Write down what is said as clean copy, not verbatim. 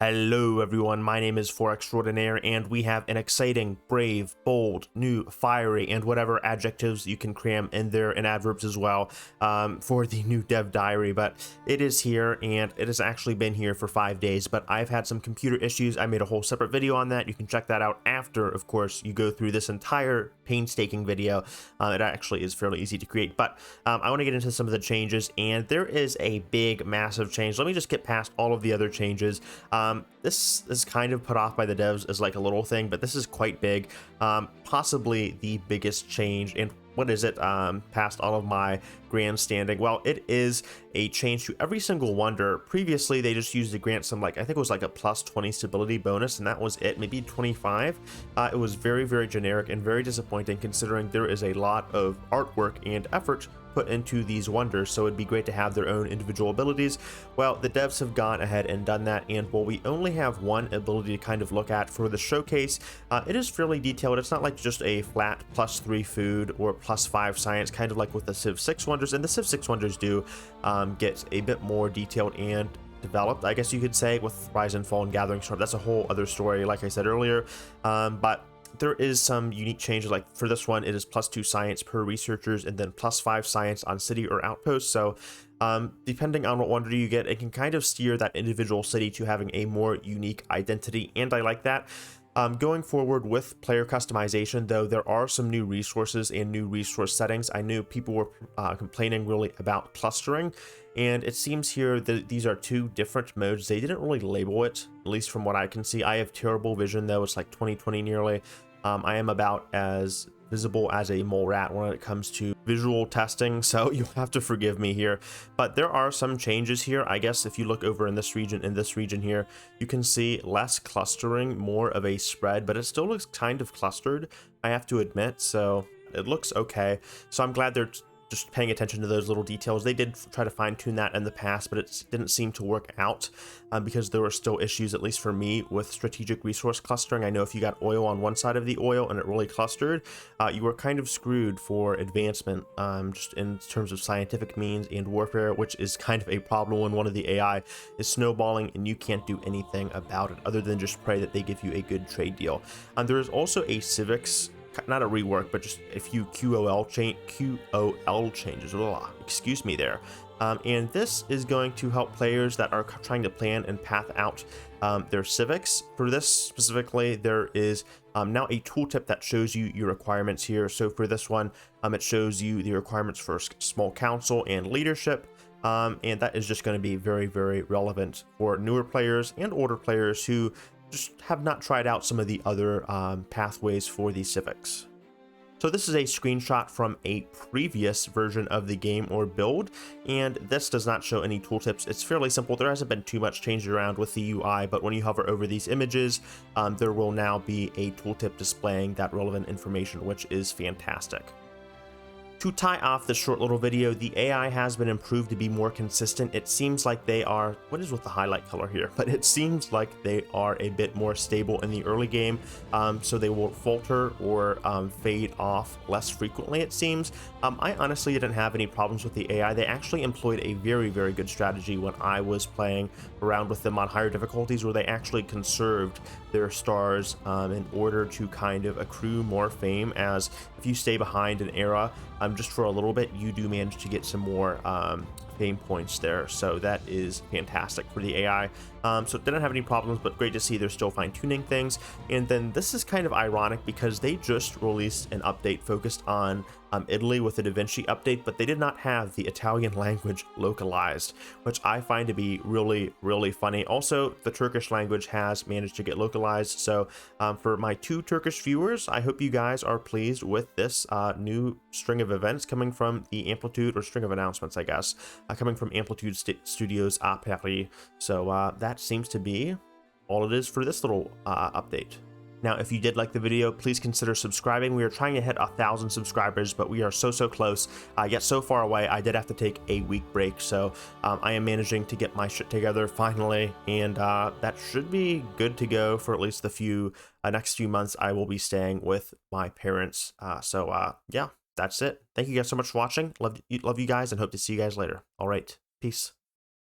Hello everyone, my name is For Extraordinaire, and we have an exciting, brave, bold, new, fiery, and whatever adjectives you can cram in there, and adverbs as well, for the new dev diary. But it is here, and it has actually been here for 5 days, but I've had some computer issues. I made a whole separate video on that. You can check that out after, of course, you go through this entire painstaking video. It actually is fairly easy to create, but I want to get into some of the changes, and there is a big, massive change. Let me just get past all of the other changes. This is kind of put off by the devs as like a little thing, but this is quite big, possibly the biggest change. And what is it, past all of my grandstanding? Well, it is a change to every single wonder. Previously they just used to grant some, like, I think it was like a plus 20 stability bonus, and that was it, maybe 25. It was very, very generic and very disappointing, considering there is a lot of artwork and effort put into these wonders, so it'd be great to have their own individual abilities. Well, the devs have gone ahead and done that, and while we only have one ability to kind of look at for the showcase, it is fairly detailed. It's not like just a flat +3 food or +5 science, kind of like with the Civ 6 wonders, and the Civ 6 wonders do get a bit more detailed and developed, I guess you could say, with Rise and Fall and Gathering Storm. That's a whole other story, like I said earlier, but there is some unique changes. Like for this one, it is +2 science per researchers, and then +5 science on city or outpost. So depending on what wonder you get, it can kind of steer that individual city to having a more unique identity, and I like that. Going forward with player customization, though, there are some new resources and new resource settings. I knew people were complaining really about clustering, and it seems here that these are two different modes. They didn't really label it, at least from what I can see. I have terrible vision, though. It's like 20/20 nearly. I am about as visible as a mole rat when it comes to visual testing, so you'll have to forgive me here. But there are some changes here. I guess if you look over in this region here, you can see less clustering, more of a spread, but it still looks kind of clustered, I have to admit, so it looks okay. So I'm glad they're just paying attention to those little details. They did try to fine-tune that in the past, but it didn't seem to work out because there were still issues, at least for me, with strategic resource clustering. I know if you got oil on one side of the oil and it really clustered, you were kind of screwed for advancement, just in terms of scientific means and warfare, which is kind of a problem when one of the AI is snowballing and you can't do anything about it other than just pray that they give you a good trade deal. There is also a Civics, not a rework, but just a few QOL changes. Excuse me there. And this is going to help players that are trying to plan and path out their civics. For this specifically, there is now a tooltip that shows you your requirements here. So for this one, it shows you the requirements for small council and leadership. And that is just going to be very, very relevant for newer players and older players who just have not tried out some of the other pathways for the civics. So this is a screenshot from a previous version of the game or build, and this does not show any tooltips. It's fairly simple. There hasn't been too much changed around with the UI, but when you hover over these images, there will now be a tooltip displaying that relevant information, which is fantastic. To tie off this short little video, the AI has been improved to be more consistent. It seems like they are, what is with the highlight color here? But it seems like they are a bit more stable in the early game, so they will falter or fade off less frequently, it seems. I honestly didn't have any problems with the AI. They actually employed a very, very good strategy when I was playing around with them on higher difficulties, where they actually conserved their stars in order to kind of accrue more fame, as if you stay behind an era just for a little bit, you do manage to get some more fame points there. So that is fantastic for the AI. So it didn't have any problems, but great to see they're still fine-tuning things. And then this is kind of ironic because they just released an update focused on Italy with the Da Vinci update, but they did not have the Italian language localized, which I find to be really, really funny. Also, the Turkish language has managed to get localized. So for my 2 Turkish viewers, I hope you guys are pleased with this new string of events coming from the Amplitude, or string of announcements, I guess, coming from Amplitude Studios à Paris. So that seems to be all it is for this little update. Now, if you did like the video, please consider subscribing. We are trying to hit 1,000 subscribers, but we are so close, yet so far away. I did have to take a week break, so I am managing to get my shit together finally, and that should be good to go for at least the next few months. I will be staying with my parents, yeah, that's it. Thank you guys so much for watching. Love you guys, and hope to see you guys later. All right, peace.